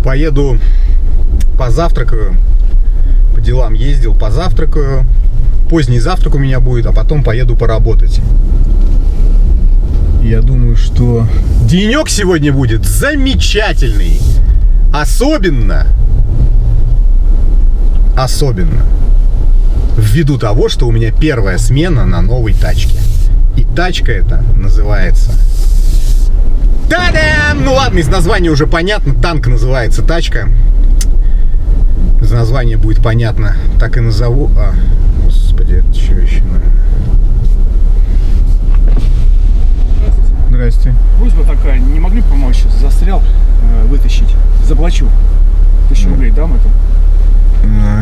Поеду позавтракаю. По делам ездил, позавтракаю. Поздний завтрак у меня будет, а потом поеду поработать. Я думаю, что денек сегодня будет замечательный. Особенно ввиду того, что у меня первая смена на новой тачке. И тачка эта называется... Та-дам! Ну ладно, из названия уже понятно. Танк называется тачка. Из названия будет понятно. Так и назову. Господи, это что еще? Здрасте. Просьба такая, не могли помочь? Застрял, вытащить. Заплачу. 1000 рублей дам это.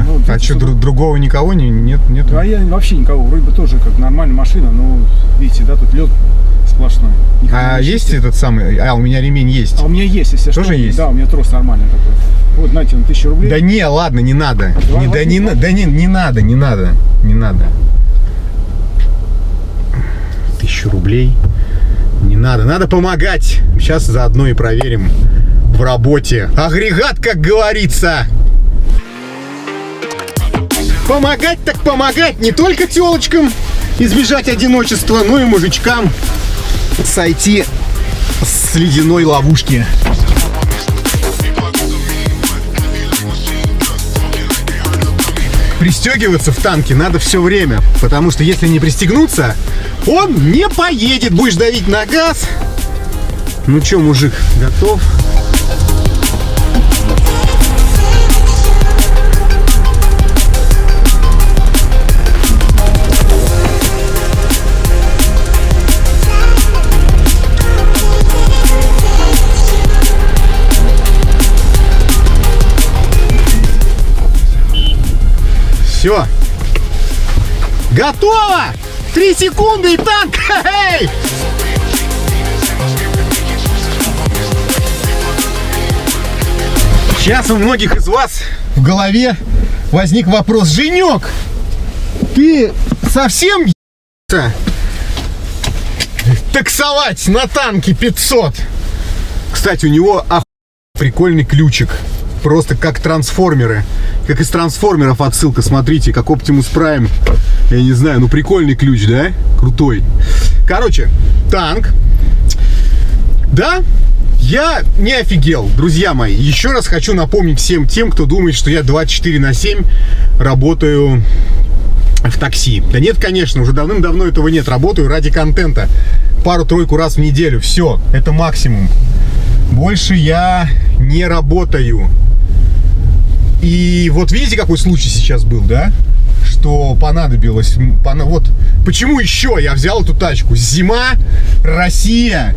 Ну, а что, другого никого нет? Да, я вообще никого. Вроде бы тоже как нормальная машина, но видите, да, тут лед сплошной. А есть этот самый? У меня ремень есть. А у меня есть, если что. Тоже есть? Да, у меня трос нормальный такой. Вот, знаете, он 1000 рублей. Да не, ладно, не надо. Не надо. 1000 рублей. Не надо. Надо помогать. Сейчас заодно и проверим в работе агрегат, как говорится. Помогать так помогать. Не только телочкам избежать одиночества, но и мужичкам сойти с ледяной ловушки. Пристегиваться в танке надо все время, потому что если не пристегнуться, он не поедет. Будешь давить на газ. Ну чё, мужик, готов? Все. Готово! 3 секунды и танк! Хе-хей! Сейчас у многих из вас в голове возник вопрос: Женек, ты совсем ебался таксовать на танке 500? Кстати, у него прикольный ключик. Просто как трансформеры. Как из трансформеров отсылка, смотрите, как Optimus Prime. Я не знаю, ну прикольный ключ, да? Крутой. Короче, танк. Да, я не офигел, друзья мои. Еще раз хочу напомнить всем тем, кто думает, что я 24/7 работаю в такси. Да нет, конечно, уже давным-давно этого нет. Работаю ради контента. Пару-тройку раз в неделю. Все, это максимум. Больше я не работаю. И вот видите, какой случай сейчас был, да? Что понадобилось. Вот почему еще я взял эту тачку. Зима, Россия.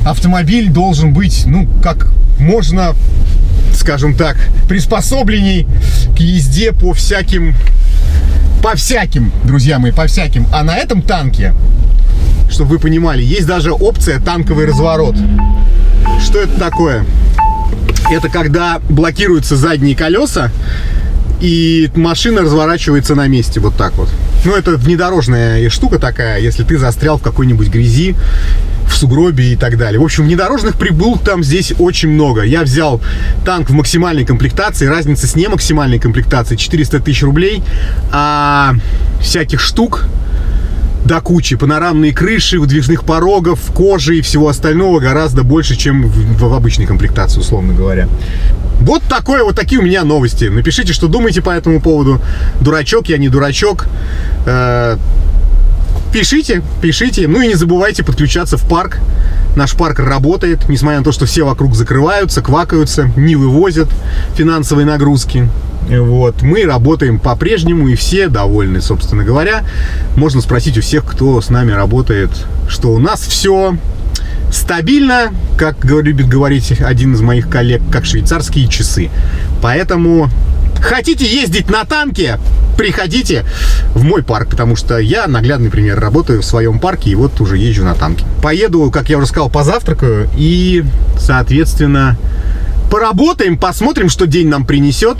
Автомобиль должен быть, ну, как можно, скажем так, приспособлений к езде по всяким, друзья мои, по всяким. А на этом танке, чтобы вы понимали, есть даже опция танковый разворот. Что это такое? Это когда блокируются задние колеса, и машина разворачивается на месте, вот так вот. Ну, это внедорожная штука такая, если ты застрял в какой-нибудь грязи, в сугробе и так далее. В общем, внедорожных прибыл там здесь очень много. Я взял танк в максимальной комплектации, разница с немаксимальной комплектацией 400 000 рублей, а всяких штук до кучи. Панорамные крыши, выдвижных порогов, кожи и всего остального гораздо больше, чем в обычной комплектации, условно говоря. Вот такие у меня новости. Напишите, что думаете по этому поводу. Дурачок я, не дурачок. Пишите. Ну и не забывайте подключаться в парк. Наш парк работает, несмотря на то, что все вокруг закрываются, квакаются, не вывозят финансовые нагрузки. Вот. Мы работаем по-прежнему, и все довольны, собственно говоря. Можно спросить у всех, кто с нами работает, что у нас все стабильно, как любит говорить один из моих коллег, как швейцарские часы. Поэтому хотите ездить на танке, приходите в мой парк, потому что я наглядный пример. Работаю в своем парке и вот уже езжу на танке. Поеду, как я уже сказал, позавтракаю и, соответственно, поработаем, посмотрим, что день нам принесет.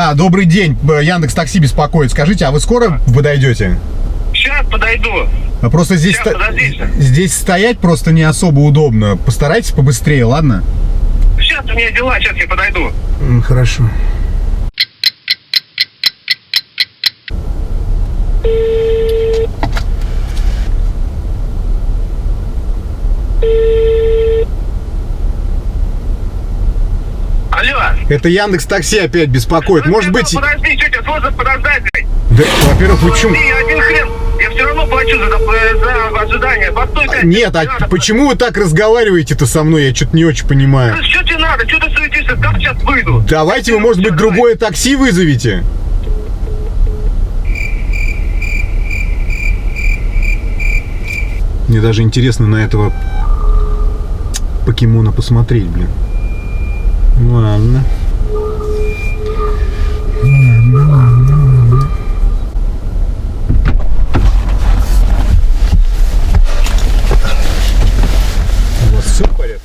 Да, добрый день. Яндекс Такси беспокоит. Скажите, а вы скоро вы дойдете? Сейчас подойду. Просто здесь, Сейчас, подождите. здесь стоять просто не особо удобно. Постарайтесь побыстрее, ладно? Сейчас у меня дела, сейчас я подойду. Хорошо. Алло. Это Яндекс Такси опять беспокоит. Может быть... Подожди, что тебе сложно подождать? Да, во-первых, почему... Подожди, один хрен. Я все равно плачу за ожидание. Постой, Нет, а почему вы так разговариваете-то со мной? Я что-то не очень понимаю. Что тебе надо? Что ты суетишься? Как сейчас выйду? Давайте вы, может быть, другое такси вызовете? Мне даже интересно на этого покемона посмотреть, блин. Ладно. У вас все в порядке?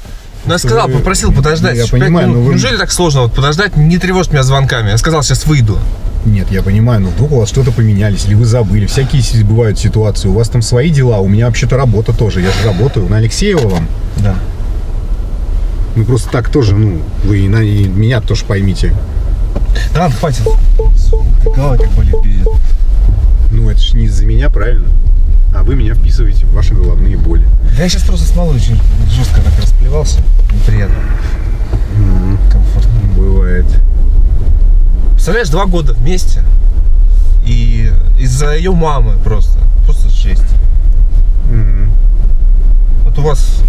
Ну, я сказал, попросил подождать. Я понимаю, но вы... Неужели так сложно вот подождать? Не тревожь меня звонками. Я сказал, сейчас выйду. Нет, я понимаю, но вдруг у вас что-то поменялись, или вы забыли. Всякие бывают ситуации. У вас там свои дела, у меня вообще-то работа тоже. Я же работаю. На Алексеева вам? Да. Ну просто так тоже, ну, вы и меня тоже поймите. Да ладно, хватит. Голова как болит, пиздец. Ну это ж не из-за меня, правильно? А вы меня вписываете в ваши головные боли. Да я сейчас просто с малой очень жестко так расплевался. Неприятно. Комфортно. Бывает. Представляешь, 2 года вместе. И из-за ее мамы просто жесть. Вот у вас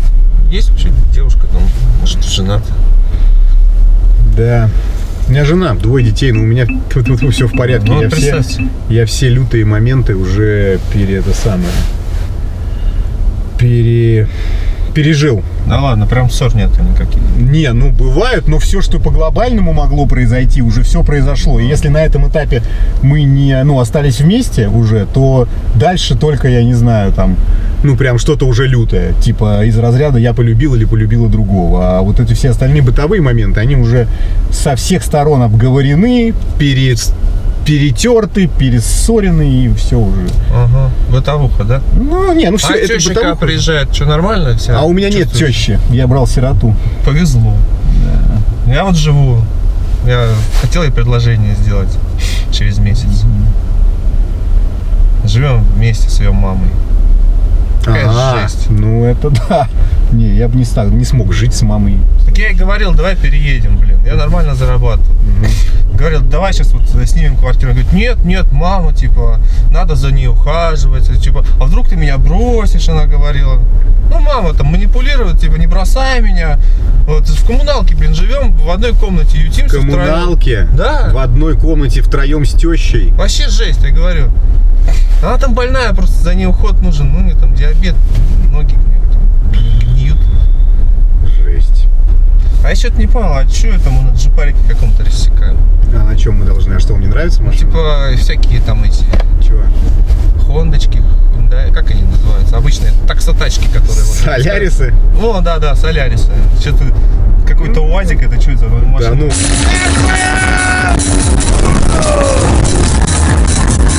есть вообще девушка там, может, жената? Да. У меня жена, 2 детей, но у меня все в порядке. Ну, я все лютые моменты уже пережил. Да ладно, прям ссор нету никаких. Не, ну бывают, но все, что по глобальному могло произойти, уже все произошло. И если на этом этапе мы не, остались вместе уже, то дальше только, я не знаю, там, прям что-то уже лютое. Типа из разряда я полюбил или полюбила другого. А вот эти все остальные бытовые моменты, они уже со всех сторон обговорены, перетерты, перессорены, и все уже. Ага, бытовуха, да? Все, а это теща бытовуха. когда приезжает, что нормально? А у меня нет тещи, я брал сироту. Повезло. Да. Я вот живу. Я хотел ей предложение сделать через месяц. Живем вместе с ее мамой. Какая жесть. Ну это да. Не, я бы не смог жить с мамой. Так я ей говорил, давай переедем, блин. Я нормально зарабатываю. Говорил, давай сейчас вот снимем квартиру. Говорит, нет, мама, типа, надо за ней ухаживать. Типа, а вдруг ты меня бросишь, она говорила. Ну, мама там манипулирует, типа, не бросай меня. Вот, в коммуналке, блин, живем в одной комнате, ютимся втроем. В коммуналке? Да. В одной комнате втроем с тещей? Вообще жесть, я говорю. Она там больная, просто за ней уход нужен. Ну, у нее там диабет, ноги гниют. Жесть. А я что-то не понял, а что это мы на джипарике каком-то рассекаем? А на чем мы должны? А что, вам не нравится машина? Типа всякие там эти... Чего? Хондочки, да, как они называются? Обычные таксотачки, которые... Солярисы? О, да, солярисы. Что-то какой-то УАЗик, это что это за машина? Да ну...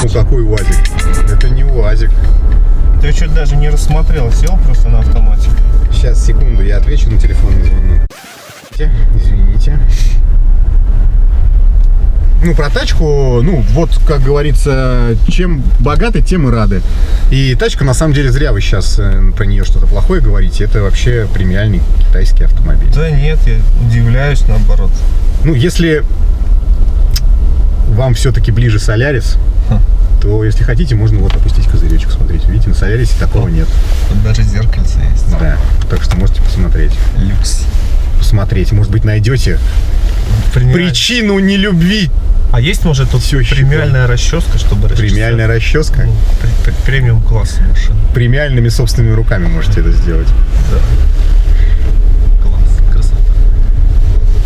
Ну какой УАЗик? Это не УАЗик. Ты что-то даже не рассмотрел, сел просто на автомате. Сейчас, секунду, я отвечу на телефонный звонок. Извините. Про тачку, вот, как говорится, чем богаты, тем и рады. И тачка, на самом деле, зря вы сейчас про нее что-то плохое говорите. Это вообще премиальный китайский автомобиль. Да нет, я удивляюсь, наоборот. Если вам все-таки ближе Солярис, то, если хотите, можно вот опустить козыречек. Смотрите, видите, на Солярисе такого нет. Тут даже зеркальце есть. Да, так что можете посмотреть. Люкс. Посмотреть, может быть, найдете причину нелюбви. А есть, может, тут премиальная расческа, чтобы расчесать? Премиальная расческа? Премиум класс машины. Премиальными собственными руками можете это сделать. Да. Класс, красота.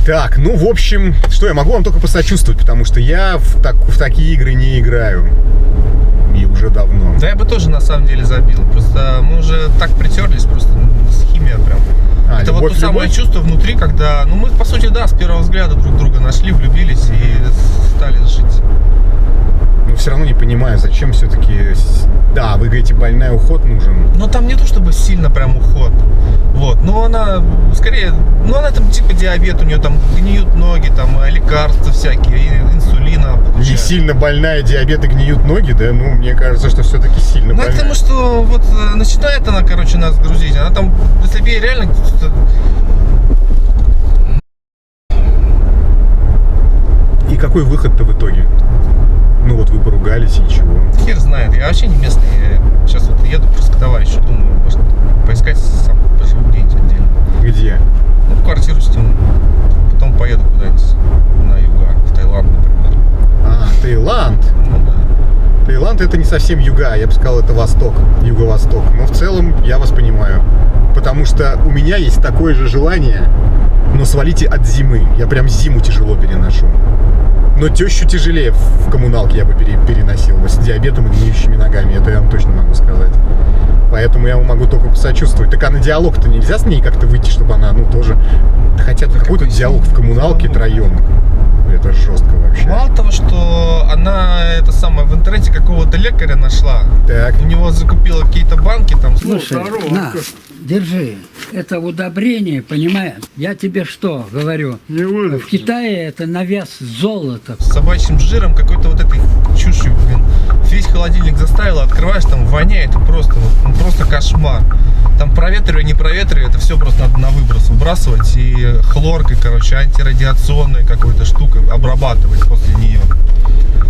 Так, в общем, что я могу вам только посочувствовать, потому что я в такие игры не играю. И уже давно. Да я бы тоже на самом деле забил. Просто мы уже так притерлись, просто химия прям. Это вот то самое любовь? чувство внутри, когда, ну мы по сути, да, с первого взгляда друг друга нашли, влюбились и стали жить. Но все равно не понимаю, зачем все-таки... Да, вы говорите, больная, уход нужен. Но там не то чтобы сильно прям уход. Вот. Но она скорее, ну она там типа диабет, у нее там гниют ноги, там лекарства всякие, инсулина Не получает. сильно больная, диабет и гниют ноги, да? Ну, мне кажется, что все-таки сильно Ну, больная. потому что вот начинает она, короче, нас грузить. Она там, если бы ей реально... И какой выход-то в итоге? Ну вот вы поругались и чего? Хер знает. Я вообще не местный. Я сейчас вот еду просто к товарищу. Думаю, может поискать сам поживу где-нибудь отдельно. Где? Ну, квартиру сниму. Потом поеду куда-нибудь на юга, в Таиланд, например. А, Таиланд. Ну да. Таиланд это не совсем юга, я бы сказал, это восток, юго-восток. Но в целом я вас понимаю. Потому что у меня есть такое же желание, но свалите от зимы. Я прям зиму тяжело переношу. Но тещу тяжелее в коммуналке я бы переносил бы с диабетом и гниющими ногами. Это я вам точно могу сказать. Поэтому я могу только посочувствовать. Так а на диалог-то нельзя с ней как-то выйти, чтобы она, ну, тоже... Хотя какой-то диалог в коммуналке троем. Это жестко вообще. Мало того, что она это самое в интернете какого-то лекаря нашла. Так. У него закупила какие-то банки там. Слушай, на, держи. Это удобрение, понимаешь? Я тебе что говорю? В Китае это на вес золота. С собачьим жиром, какой-то вот этой чушью, блин. Весь холодильник заставила, открываешь, там воняет просто, ну, просто кошмар. Там проветривай, не проветривай, это все просто надо на выброс выбрасывать. И хлоркой, короче, антирадиационной какой-то штукой обрабатывать после нее.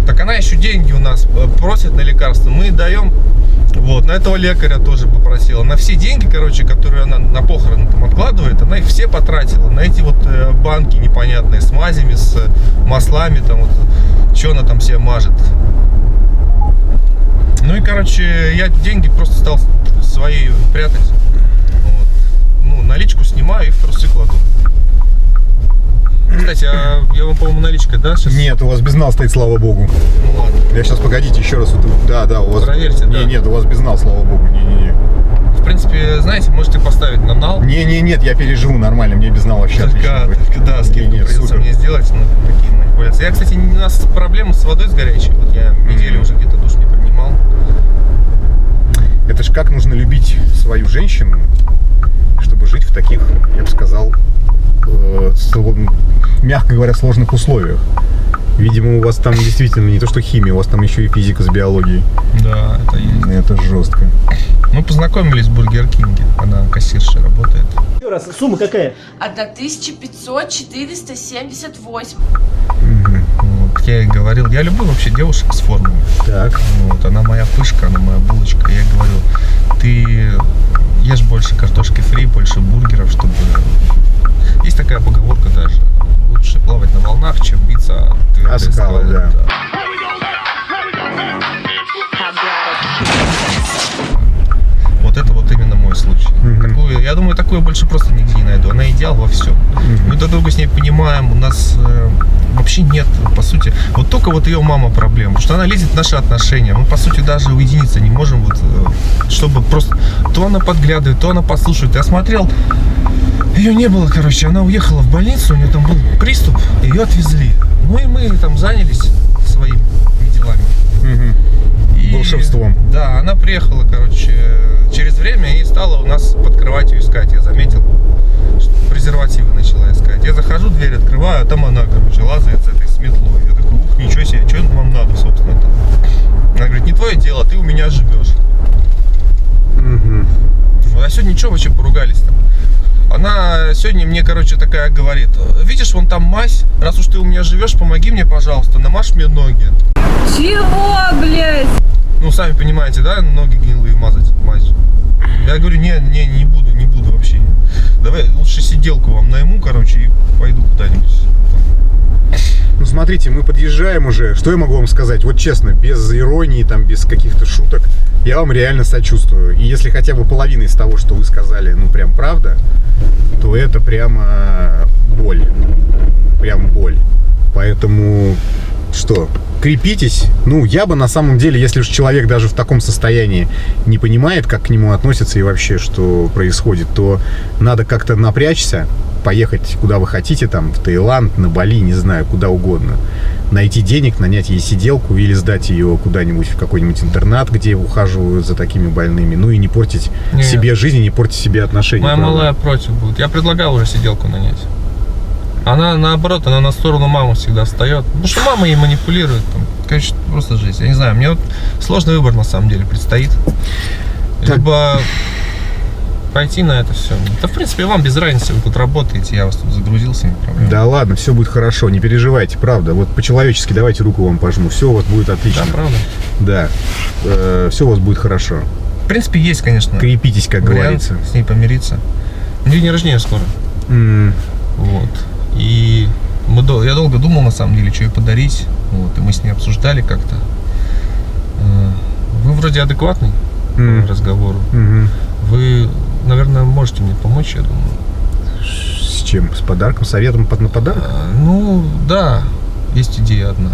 Так она еще деньги у нас просит на лекарства, мы даем. Вот, на этого лекаря тоже попросила. На все деньги, короче, которые она на похороны там откладывает, она их все потратила. На эти вот банки непонятные с мазями, с маслами, там вот, что она там себе мажет. Ну и, короче, я деньги просто стал свои прятать. Вот. Ну, наличку снимаю и в трусы кладу. Кстати, а я вам, по-моему, наличка, да? Сейчас? Нет, у вас безнал стоит, слава богу. Ну ладно. Я сейчас, погодите, еще раз. Да, у вас... Проверьте, да. Нет, у вас безнал, слава богу. Не. В принципе, знаете, можете поставить на нал. Нет, я переживу нормально, мне безнал вообще отлично будет. Только да, скидку придется супер. мне сделать, но такие манипуляции. Я, кстати, у нас проблемы с водой с горячей. Вот я неделю уже где-то душ не принимал. Это ж как нужно любить свою женщину, чтобы жить в таких, я бы сказал, мягко говоря, сложных условиях. Видимо, у вас там действительно не то что химия, у вас там еще и физика с биологией. Да, это есть. Это жестко. Мы познакомились в Бургер Кинге. Она кассиршей работает. Еще раз, сумма какая? 1500 478. Вот, я ей говорил, я люблю вообще девушек с формами. Так. Вот, она моя пышка, она моя булочка. Я ей говорю, ты ешь больше картошки фри, больше бургеров, чтобы... Есть такая поговорка даже. Лучше плавать на волнах, чем биться о твердые скалы, скалы. да. Вот это вот именно мой случай. Такую, я думаю, такую больше просто нигде не найду. Она идеал во всем. Мы друг друга с ней понимаем. У нас вообще нет, по сути, вот только вот ее мама проблема, потому что она лезет в наши отношения. Мы, по сути, даже уединиться не можем, вот, чтобы просто то она подглядывает, то она послушает. Я смотрел, ее не было, короче, она уехала в больницу, у нее там был приступ, ее отвезли. Ну и мы там занялись своими делами. И, Волшебством. Да, она приехала, короче, через время и стала у нас под кроватью искать. Я заметил, что презервативы начала искать. Я захожу, дверь открываю, а там она, короче, лазает с этой с метлой. Я такой, ух, ничего себе, что вам надо, собственно, там? Она говорит, не твое дело, ты у меня живешь. А сегодня ничего, вообще поругались там. Она сегодня мне, короче, такая говорит, видишь, вон там мазь, раз уж ты у меня живешь, помоги мне, пожалуйста, намажь мне ноги. Чего, блядь? Ну, сами понимаете, да, ноги гнилые мазать мазью. Я говорю, не буду вообще. Давай лучше сиделку вам найму, короче, и пойду куда-нибудь. Ну, смотрите, мы подъезжаем уже. Что я могу вам сказать? Вот честно, без иронии, там, без каких-то шуток. Я вам реально сочувствую. И если хотя бы половина из того, что вы сказали, ну, прям правда, то это прямо боль. Прям боль. Поэтому что, крепитесь. Ну, я бы на самом деле, если уж человек даже в таком состоянии не понимает, как к нему относятся и вообще, что происходит, то надо как-то напрячься, поехать куда вы хотите, там, в Таиланд, на Бали, не знаю, куда угодно. Найти денег, нанять ей сиделку или сдать ее куда-нибудь в какой-нибудь интернат, где ухаживают за такими больными. Ну и не портить себе жизнь, не портить себе отношения. Моя малая против будет. Я предлагал уже сиделку нанять. Она, наоборот, она на сторону мамы всегда встает. Потому что мама ей манипулирует. Там, конечно, просто жизнь. Я не знаю, мне вот сложный выбор на самом деле предстоит. Либо пойти на это все. Да, в принципе, вам без разницы, вы тут работаете, я вас тут загрузил своими проблемами. Да ладно, все будет хорошо, не переживайте, правда. Вот по-человечески давайте руку вам пожму, все у вас будет отлично. Да, правда? Да, все у вас будет хорошо. В принципе, есть, конечно. Крепитесь, как говорится. С ней помириться. У нее день рождения скоро. Вот. И я долго думал, на самом деле, что ей подарить. Вот. И мы с ней обсуждали как-то. Вы вроде адекватный по разговору. Вы, наверное, можете мне помочь, я думаю. С чем? С подарком, советом на подарок? Ну, да. Есть идея одна.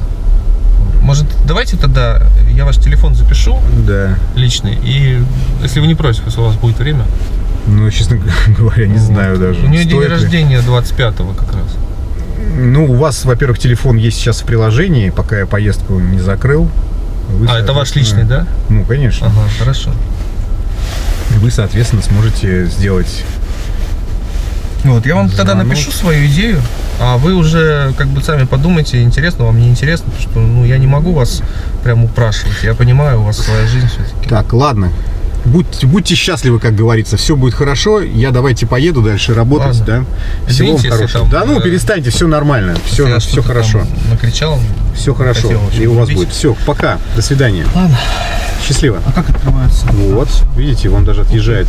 Может, давайте тогда я ваш телефон запишу. Да. Личный. И если вы не против, если у вас будет время. Ну, честно говоря, не знаю даже. У нее день рождения 25-го как раз. Ну, у вас, во-первых, телефон есть сейчас в приложении, пока я поездку не закрыл. Вы, это ваш личный, да? Ну, конечно. Ага, хорошо. Вы, соответственно, сможете сделать... Вот, я вам тогда напишу свою идею, а вы уже как бы сами подумайте, интересно вам, не интересно, потому что ну, я не могу вас прям упрашивать. Я понимаю, у вас своя жизнь все-таки. Так, ладно. Будьте счастливы, как говорится, все будет хорошо. Я давайте поеду дальше работать, да? Всего вам хорошего. Да ну, перестаньте, все нормально, все хорошо. Накричал. Все хорошо, и у вас будет. Все, пока, до свидания. Ладно. Счастливо. А как открывается? Вот, видите, вон даже отъезжает.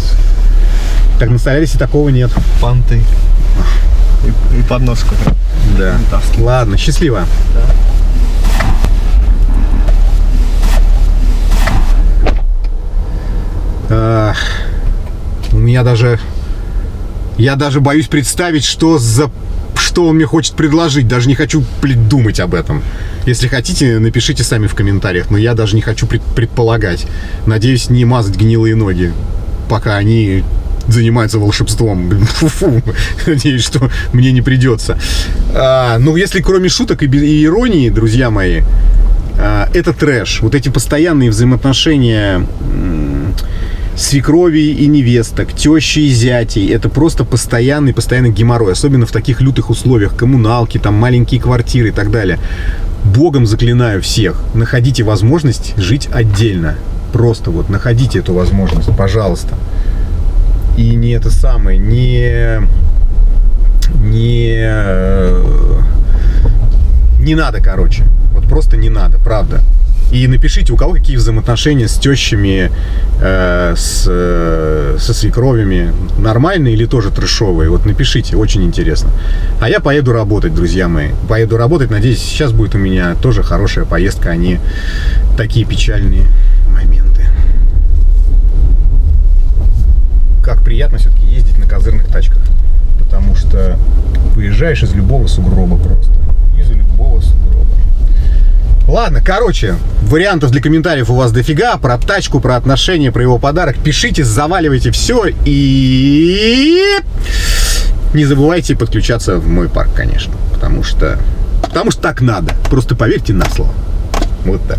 Так на Солярисе такого нет. Понты. И подножку. Да. Ладно, счастливо. У меня даже... Я даже боюсь представить, что он мне хочет предложить. Даже не хочу думать об этом. Если хотите, напишите сами в комментариях. Но я даже не хочу предполагать. Надеюсь, не мазать гнилые ноги, пока они занимаются волшебством. Фу-фу. Надеюсь, что мне не придется. Ну, если кроме шуток и иронии, друзья мои, это трэш. Вот эти постоянные взаимоотношения свекровей и невесток, тещи и зятей. Это просто постоянный геморрой. Особенно в таких лютых условиях. Коммуналки, там маленькие квартиры и так далее. Богом заклинаю всех. Находите возможность жить отдельно. Просто вот находите эту возможность, пожалуйста. И не это самое, не надо, короче. Вот просто не надо, правда. И напишите, у кого какие взаимоотношения с тещами, со свекровями. Нормальные или тоже трэшовые? Вот напишите, очень интересно. А я поеду работать, друзья мои. Поеду работать, надеюсь, сейчас будет у меня тоже хорошая поездка, а не такие печальные моменты. Как приятно все-таки ездить на козырных тачках. Потому что выезжаешь из любого сугроба просто. Из любого сугроба. Ладно, короче, вариантов для комментариев у вас дофига. Про тачку, про отношения, про его подарок. Пишите, заваливайте все. И не забывайте подключаться в мой парк, конечно. Потому что так надо. Просто поверьте на слово. Вот так.